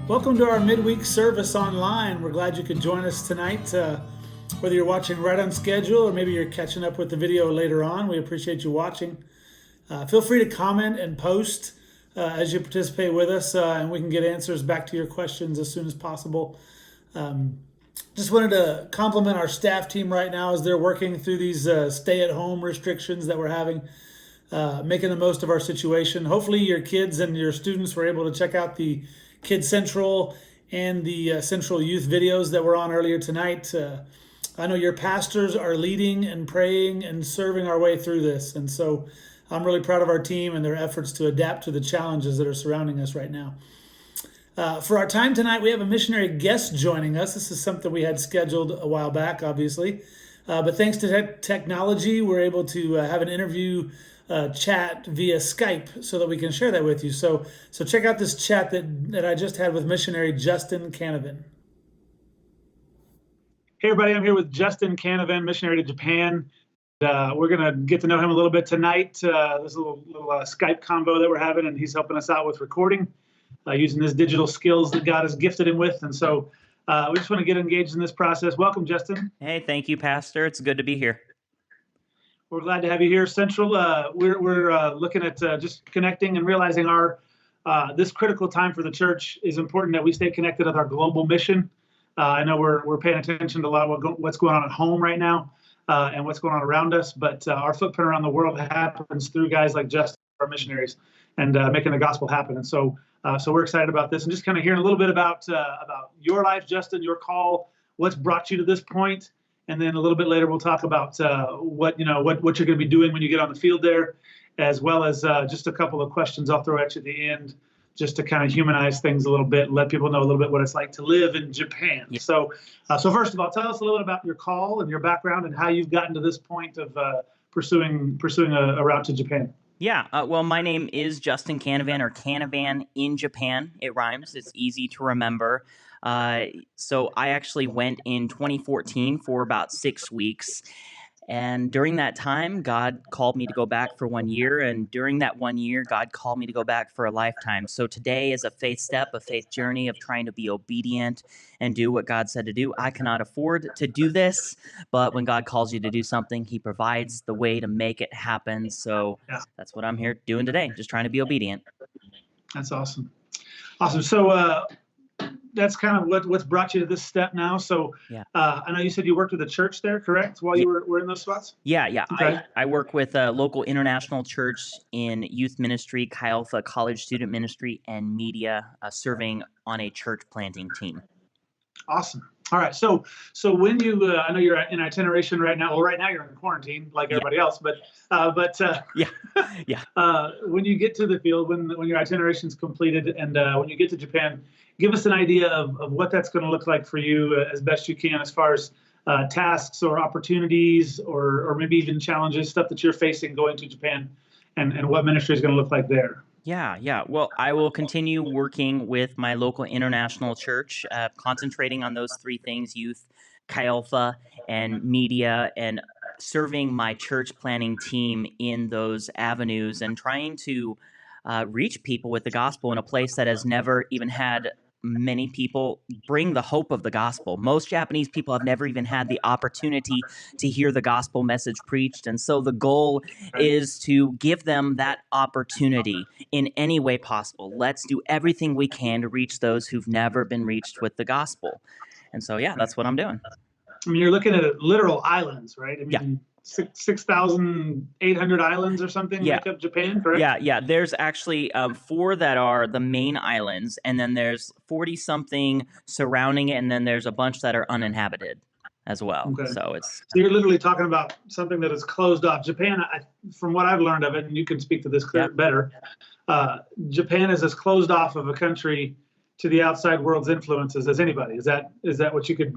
Welcome to our midweek service online. We're glad you could join us tonight. Whether you're watching right on schedule or maybe you're catching up with the video later on, we appreciate you watching. Feel free to comment and post as you participate with us, and we can get answers back to your questions as soon as possible. Just wanted to compliment our staff team right now as they're working through these stay-at-home restrictions that we're having, making the most of our situation. Hopefully your kids and your students were able to check out the Kids Central and the Central Youth videos that were on earlier tonight. I know your pastors are leading and praying and serving our way through this. And so I'm really proud of our team and their efforts to adapt to the challenges that are surrounding us right now. For our time tonight, we have a missionary guest joining us. This is something we had scheduled a while back, obviously. But thanks to technology, we're able to have an interview chat via Skype so that we can share that with you. So check out this chat that I just had with missionary Justin Canavan. Hey everybody, I'm here with Justin Canavan, missionary to Japan. We're going to get to know him a little bit tonight. This is a little Skype combo that we're having, and he's helping us out with recording using his digital skills that God has gifted him with. And so we just want to get engaged in this process. Welcome, Justin. Hey, thank you, Pastor. It's good to be here. We're glad to have you here, Central. We're looking at just connecting and realizing our this critical time for the church is important that we stay connected with our global mission. I know we're paying attention to a lot of what's going on at home right now and what's going on around us, but our footprint around the world happens through guys like Justin, our missionaries, and making the gospel happen. And so we're excited about this and just kind of hearing a little bit about your life, Justin, your call, what's brought you to this point. And then a little bit later, we'll talk about what you're going to be doing when you get on the field there, as well as just a couple of questions I'll throw at you at the end, just to kind of humanize things a little bit and let people know a little bit what it's like to live in Japan. Yeah. So first of all, tell us a little bit about your call and your background and how you've gotten to this point of pursuing a route to Japan. Yeah, well, my name is Justin Canavan, or Canavan in Japan. It rhymes. It's easy to remember. So I actually went in 2014 for about 6 weeks. And during that time, God called me to go back for 1 year. And during that 1 year, God called me to go back for a lifetime. So today is a faith step, a faith journey of trying to be obedient and do what God said to do. I cannot afford to do this, but when God calls you to do something, he provides the way to make it happen. So that's what I'm here doing today, just trying to be obedient. That's awesome. Awesome. So that's kind of what's brought you to this step now. So I know you said you worked with a church there, correct, while you were in those spots? Yeah. Okay. I work with a local international church in youth ministry, Chi Alpha college student ministry, and media, serving on a church planting team. Awesome. All right. So when you, I know you're in itineration right now. Well, right now you're in quarantine like everybody else, but when you get to the field, when your itineration is completed, and when you get to Japan, give us an idea of what that's going to look like for you as best you can, as far as tasks or opportunities or maybe even challenges, stuff that you're facing going to Japan, and what ministry is going to look like there. Yeah. Well, I will continue working with my local international church, concentrating on those three things: youth, Chi Alpha, and media, and serving my church planning team in those avenues and trying to reach people with the gospel in a place that has never even had many people bring the hope of the gospel. Most Japanese people have never even had the opportunity to hear the gospel message preached. And so the goal is to give them that opportunity in any way possible. Let's do everything we can to reach those who've never been reached with the gospel. And so, that's what I'm doing. I mean, you're looking at literal islands, right? I mean, 6,800 islands or something make up Japan, correct? Yeah. There's actually 4 that are the main islands, and then there's 40-something surrounding it, and then there's a bunch that are uninhabited as well. Okay. So you're literally talking about something that is closed off. Japan, from what I've learned of it, and you can speak to this better, Japan is as closed off of a country to the outside world's influences as anybody. Is that what you could...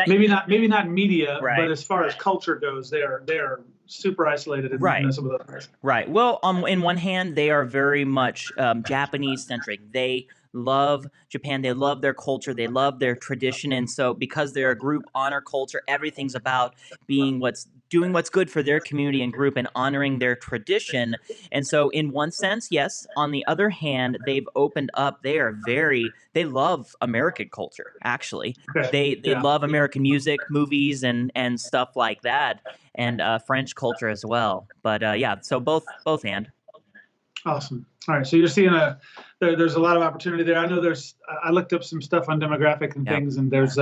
maybe not media, right, but as far as culture goes, they are super isolated in some of those areas. Right. Well, in one hand, they are very much Japanese centric. They love Japan. They love their culture. They love their tradition. And so because they're a group honor culture, everything's about being what's doing what's good for their community and group and honoring their tradition. And so, in one sense, yes. On the other hand, they've opened up. They love American culture. Actually, Okay. they Yeah. love American music, movies, and stuff like that, and French culture as well. But yeah, so both and. Awesome. All right. So you're seeing there's a lot of opportunity there. I know I looked up some stuff on demographic and Yeah. things, and there's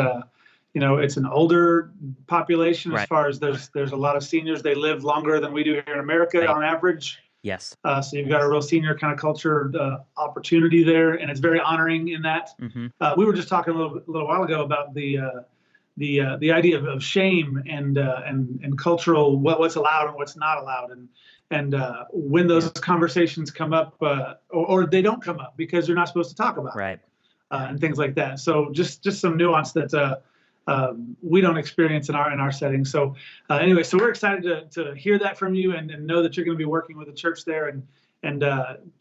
it's an older population as Right. far as there's a lot of seniors. They live longer than we do here in America Right. on average. Yes. So you've got a real senior kind of culture opportunity there, and it's very honoring in that. Mm-hmm. We were just talking a little while ago about the idea of shame and cultural what's allowed and what's not allowed, and when those conversations come up or they don't come up because you're not supposed to talk about Right. and things like that. So just some nuance that we don't experience in our setting. So anyway, so we're excited to hear that from you and know that you're going to be working with the church there and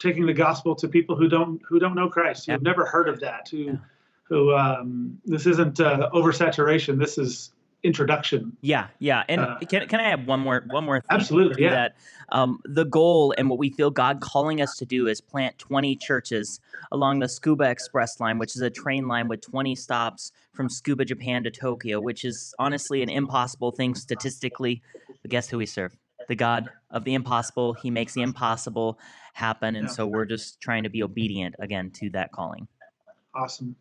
taking the gospel to people who don't know Christ, who have never heard of that, who this isn't oversaturation. This is introduction. Yeah. And can I have one more thing? Absolutely, yeah. That the goal and what we feel God calling us to do is plant 20 churches along the Tsukuba Express line, which is a train line with 20 stops from Tsukuba, Japan to Tokyo, which is honestly an impossible thing statistically. But guess who we serve? The God of the impossible. He makes the impossible happen. And so we're just trying to be obedient again to that calling. Awesome.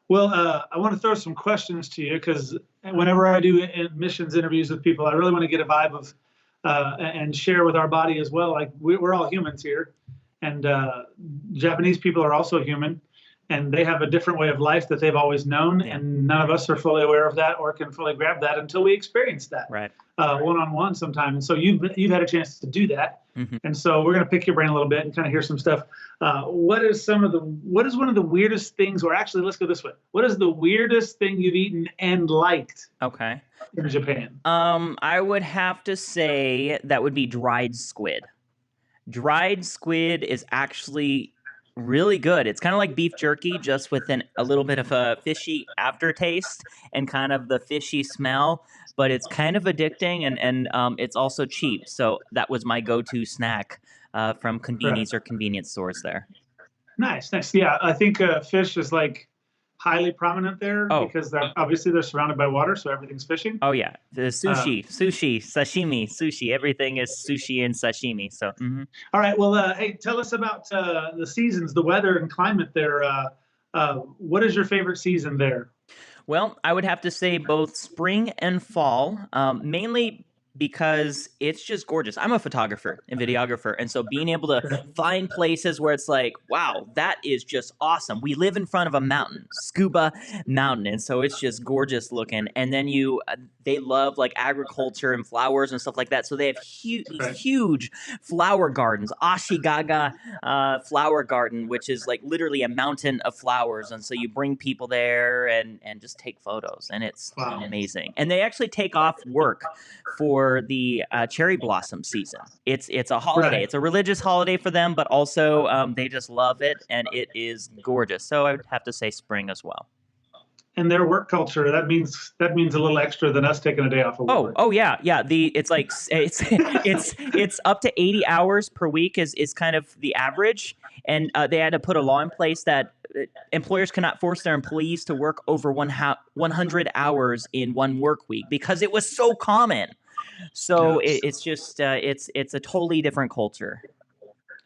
Well, I want to throw some questions to you because whenever I do missions interviews with people, I really want to get a vibe of and share with our body as well. Like we're all humans here, and Japanese people are also human, and they have a different way of life that they've always known, and none of us are fully aware of that or can fully grab that until we experience that one-on-one sometime. And so you've had a chance to do that, and so we're going to pick your brain a little bit and kind of hear some stuff. What is one of the weirdest things, or actually, let's go this way. What is the weirdest thing you've eaten and liked? Okay. In Japan. I would have to say that would be dried squid. Dried squid is actually really good. It's kind of like beef jerky, just with a little bit of a fishy aftertaste and kind of the fishy smell, but it's kind of addicting and it's also cheap. So that was my go-to snack from convenience or convenience stores there. Nice. Yeah, I think fish is like highly prominent there because they're surrounded by water, so everything's fishing. Oh yeah, the sushi, sashimi, everything is sushi and sashimi. So. All right. Well, hey, tell us about the seasons, the weather and climate there. What is your favorite season there? Well, I would have to say both spring and fall, mainly because it's just gorgeous. I'm a photographer and videographer, and so being able to find places where it's like, wow, that is just awesome. We live in front of a mountain, Tsukuba Mountain, and so it's just gorgeous looking. And then they love like agriculture and flowers and stuff like that, so they have huge flower gardens, Ashigaga flower garden, which is like literally a mountain of flowers, and so you bring people there and just take photos, and it's amazing. And they actually take off work for the cherry blossom season. It's a holiday. It's a religious holiday for them, but also they just love it, and it is gorgeous. So I would have to say spring as well. And their work culture, that means a little extra than us taking a day off of work. Oh yeah. It's like it's up to 80 hours per week is kind of the average, and they had to put a law in place that employers cannot force their employees to work over 100 hours in one work week because it was so common. So it's just it's a totally different culture.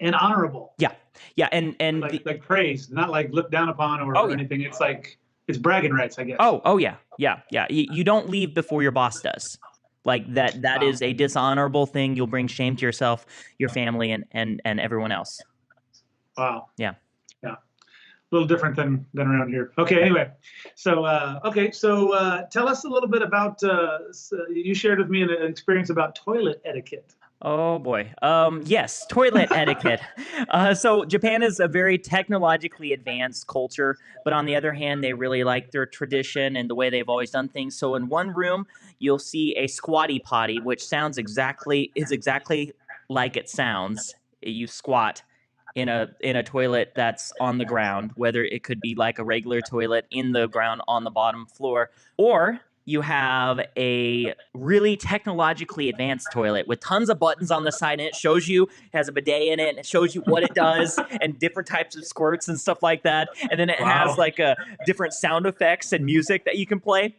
And honorable. Yeah, and like praised, not like looked down upon or anything. It's like it's bragging rights, I guess. Oh yeah. You don't leave before your boss does. Like that is a dishonorable thing. You'll bring shame to yourself, your family, and everyone else. Wow. Yeah. A little different than around here. Okay, anyway. So, tell us a little bit about, you shared with me an experience about toilet etiquette. Oh boy. Yes, toilet etiquette. So Japan is a very technologically advanced culture, but on the other hand, they really like their tradition and the way they've always done things. So in one room, you'll see a squatty potty, which is exactly like it sounds. You squat in a toilet that's on the ground, whether it could be like a regular toilet in the ground on the bottom floor, or you have a really technologically advanced toilet with tons of buttons on the side, and it shows you, it has a bidet in it, and it shows you what it does and different types of squirts and stuff like that. And then it has Wow. like a different sound effects and music that you can play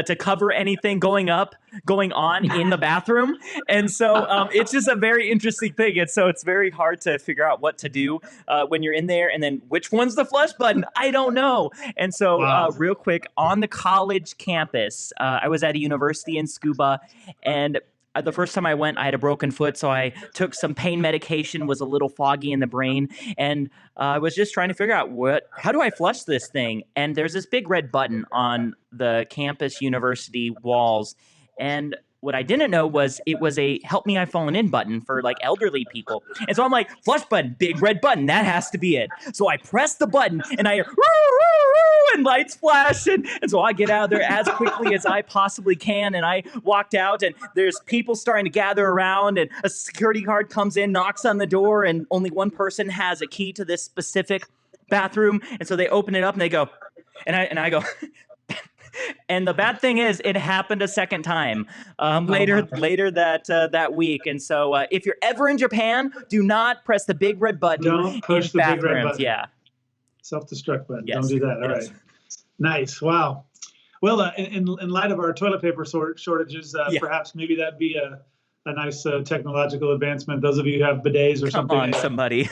to cover anything going on in the bathroom. And so it's just a very interesting thing. And so it's very hard to figure out what to do when you're in there. And then which one's the flush button? I don't know. And so Wow. real quick, on the college campus, I was at a university in Scuba, and the first time I went, I had a broken foot, so I took some pain medication, was a little foggy in the brain, and I was just trying to figure out how do I flush this thing? And there's this big red button on the campus university walls, and what I didn't know was it was a "Help Me, I've Fallen In" button for like elderly people. And so I'm like, flush button, big red button, that has to be it. So I press the button, and I hear, "Woo, woo, woo," and lights flash, and so I get out of there as quickly as I possibly can, and I walked out, and there's people starting to gather around, and a security guard comes in, knocks on the door, and only one person has a key to this specific bathroom, and so they open it up, and they go, and I go. And the bad thing is, it happened a second time later that week. And so, if you're ever in Japan, do not press the big red button. Don't push in the big red bathrooms. button. Yeah. Self-destruct button. Yes. Don't do that. All Yes. right. Nice. Wow. Well, in light of our toilet paper shortages, perhaps maybe that'd be a nice technological advancement. Those of you who have bidets or Come something. on, somebody.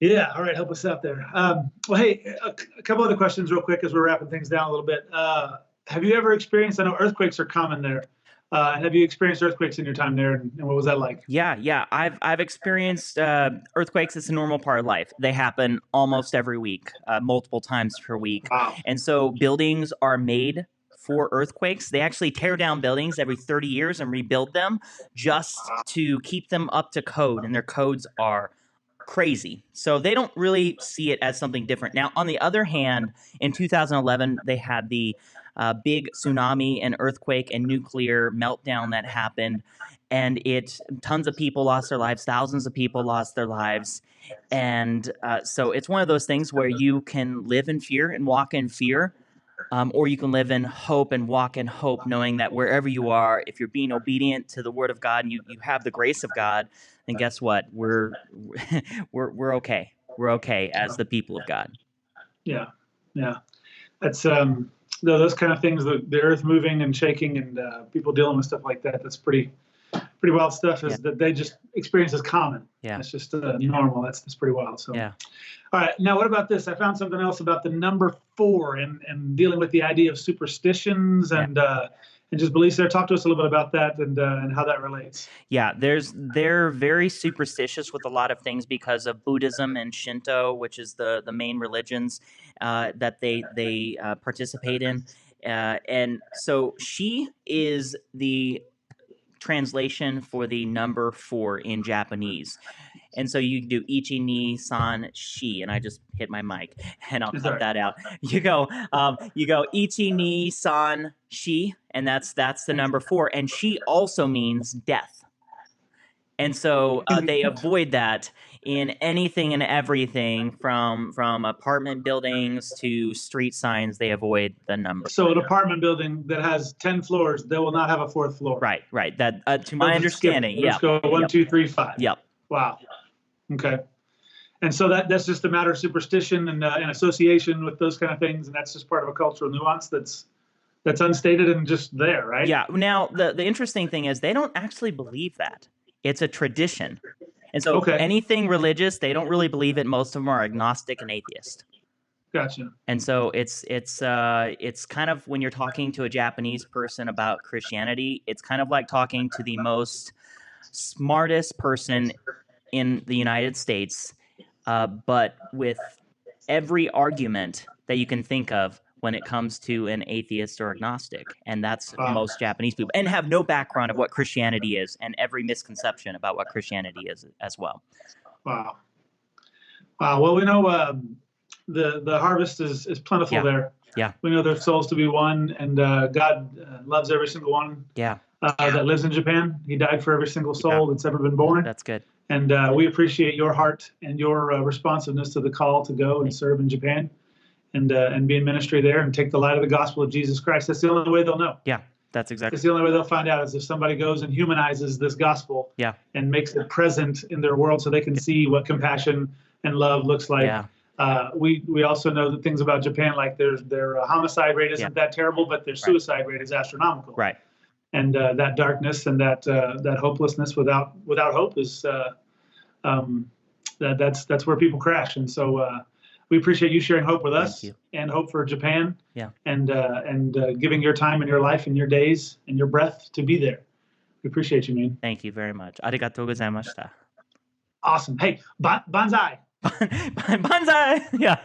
Yeah. All right. Help us out there. Well, hey, a couple other questions real quick as we're wrapping things down a little bit. Have you ever experienced, I know earthquakes are common there. Have you experienced earthquakes in your time there, and what was that like? Yeah. I've experienced earthquakes. It's a normal part of life. They happen almost every week, multiple times per week. Wow. And so buildings are made for earthquakes. They actually tear down buildings every 30 years and rebuild them just to keep them up to code. And their codes are crazy. So they don't really see it as something different. Now, on the other hand, in 2011, they had the big tsunami and earthquake and nuclear meltdown that happened. And tons of people lost their lives. Thousands of people lost their lives. And so it's one of those things where you can live in fear and walk in fear. Or you can live in hope and walk in hope, knowing that wherever you are, if you're being obedient to the Word of God and you have the grace of God, then guess what? We're okay. We're okay as the people of God. Yeah. That's those kind of things, the earth moving and shaking and people dealing with stuff like that. That's pretty wild stuff. That they just experience as common. Yeah. It's just normal. That's pretty wild. So Yeah. All right. Now, what about this? I found something else about the number 4 and dealing with the idea of superstitions and just beliefs there. Talk to us a little bit about that and how that relates. Yeah, they're very superstitious with a lot of things because of Buddhism and Shinto, which is the main religions that they participate in. And so she is the translation for the number 4 in Japanese. And so you do ichi, ni, san, shi, and I just hit my mic, and I'll cut that out. You go ichi, ni, san, shi, and that's the number 4, and shi also means death. And so they avoid that in anything and everything from apartment buildings to street signs. They avoid the number. So an apartment building that has 10 floors, they will not have a 4th floor. Right. That to my understanding, yeah. Let's go 1, 2, 3, 5. Yep. Wow. Okay. And so that's just a matter of superstition and association with those kind of things, and that's just part of a cultural nuance that's unstated and just there, right? Yeah. Now the interesting thing is they don't actually believe that. It's a tradition. And so anything religious, they don't really believe it. Most of them are agnostic and atheist. Gotcha. And so it's kind of when you're talking to a Japanese person about Christianity, it's kind of like talking to the most smartest person in the United States, but with every argument that you can think of when it comes to an atheist or agnostic. And that's most Japanese people, and have no background of what Christianity is and every misconception about what Christianity is as well. Wow. Well, we know the harvest is plentiful there. Yeah. We know there's souls to be won, and God loves every single one that lives in Japan. He died for every single soul that's ever been born. That's good. And we appreciate your heart and your responsiveness to the call to go and serve in Japan. and be in ministry there and take the light of the gospel of Jesus Christ. That's the only way they'll know. Yeah, that's exactly. It's the only way they'll find out is if somebody goes and humanizes this gospel and makes it present in their world so they can see what compassion and love looks like. Yeah. We also know that things about Japan, like their homicide rate isn't that terrible, but their suicide rate is astronomical. Right. And that darkness and that hopelessness without hope is that's where people crash. And so we appreciate you sharing hope with us and hope for Japan. Yeah. And giving your time and your life and your days and your breath to be there. We appreciate you, man. Thank you very much. ありがとうございました。Awesome. Hey, banzai. Banzai! Yeah.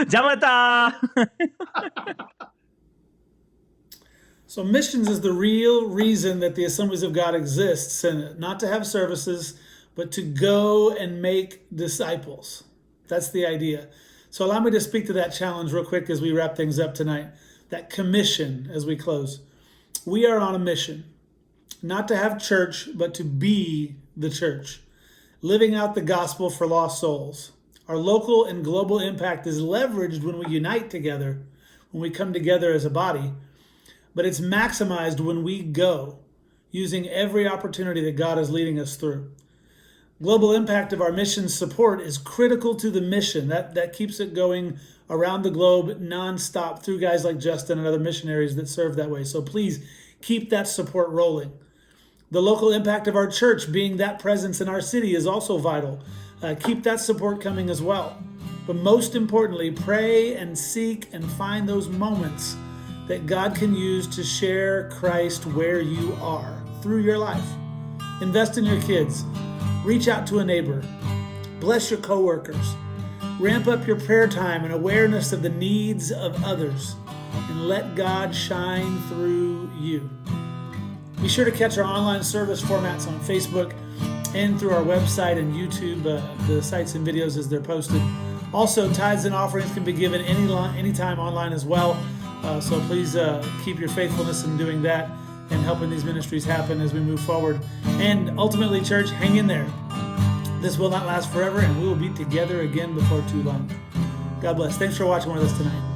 Jamata! So missions is the real reason that the Assemblies of God exists, and not to have services, but to go and make disciples. That's the idea. So allow me to speak to that challenge real quick as we wrap things up tonight. That commission as we close. We are on a mission, not to have church, but to be the church, living out the gospel for lost souls. Our local and global impact is leveraged when we unite together, when we come together as a body, but it's maximized when we go, using every opportunity that God is leading us through. Global impact of our mission support is critical to the mission. That keeps it going around the globe nonstop through guys like Justin and other missionaries that serve that way. So please keep that support rolling. The local impact of our church, being that presence in our city, is also vital. Keep that support coming as well. But most importantly, pray and seek and find those moments that God can use to share Christ where you are through your life. Invest in your kids. Reach out to a neighbor. Bless your coworkers. Ramp up your prayer time and awareness of the needs of others, and let God shine through you. Be sure to catch our online service formats on Facebook and through our website and YouTube, the sites and videos as they're posted. Also, tithes and offerings can be given anytime online as well. So please keep your faithfulness in doing that and helping these ministries happen as we move forward. And ultimately, church, hang in there. This will not last forever, and we will be together again before too long. God bless. Thanks for watching with us tonight.